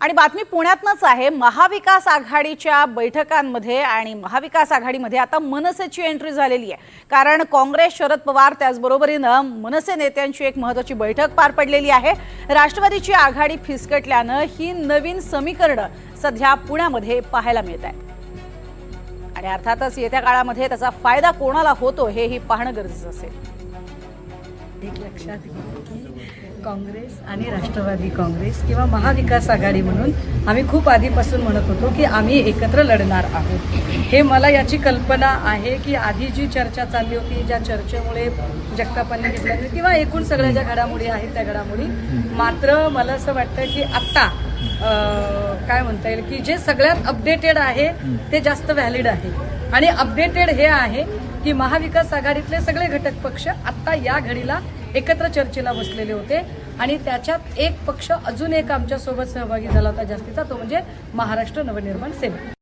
आणि बातमी पुण्यातनच आहे। महाविकास आघाडीच्या बैठकांमध्ये आणि महाविकास आघाडीमध्ये आता मनसेची एंट्री झालेली आहे। कारण काँग्रेस, शरद पवार त्याचबरोबरीने मनसे नेत्यांची एक महत्त्वाची बैठक पार पडलेली आहे। राष्ट्रवादीची आघाडी फिसकटल्याने ही नवीन समीकरण सध्या पुण्यामध्ये पाहायला मिळत आहे आणि अर्थातच येत्या काळामध्ये त्याचा फायदा कोणाला होतो हेही पाहणं गरजेचं असेल। एक लक्षात घ्या की काँग्रेस आणि राष्ट्रवादी काँग्रेस किंवा महाविकास आघाडी म्हणून आम्ही खूप आधीपासून म्हणत होतो की आम्ही एकत्र लढणार आहोत। हे मला याची कल्पना आहे की आधी जी चर्चा चालली होती, ज्या चर्चेमुळे जगतापांनी घेतल्या किंवा एकूण सगळ्या ज्या घडामोडी आहेत त्या घडामोडी, मात्र मला असं वाटतं की आत्ता काय म्हणता येईल की जे सगळ्यात अपडेटेड आहे ते जास्त व्हॅलिड आहे। आणि अपडेटेड हे आहे की महाविकास आघाडीतले सगळे घटक पक्ष आत्ता या घडीला एकत्र चर्चेला बसलेले होते आणि त्याच्यात एक पक्ष अजून एक आमच्यासोबत सहभागी झाला होता जास्तीचा, तो म्हणजे महाराष्ट्र नवनिर्माण सेना।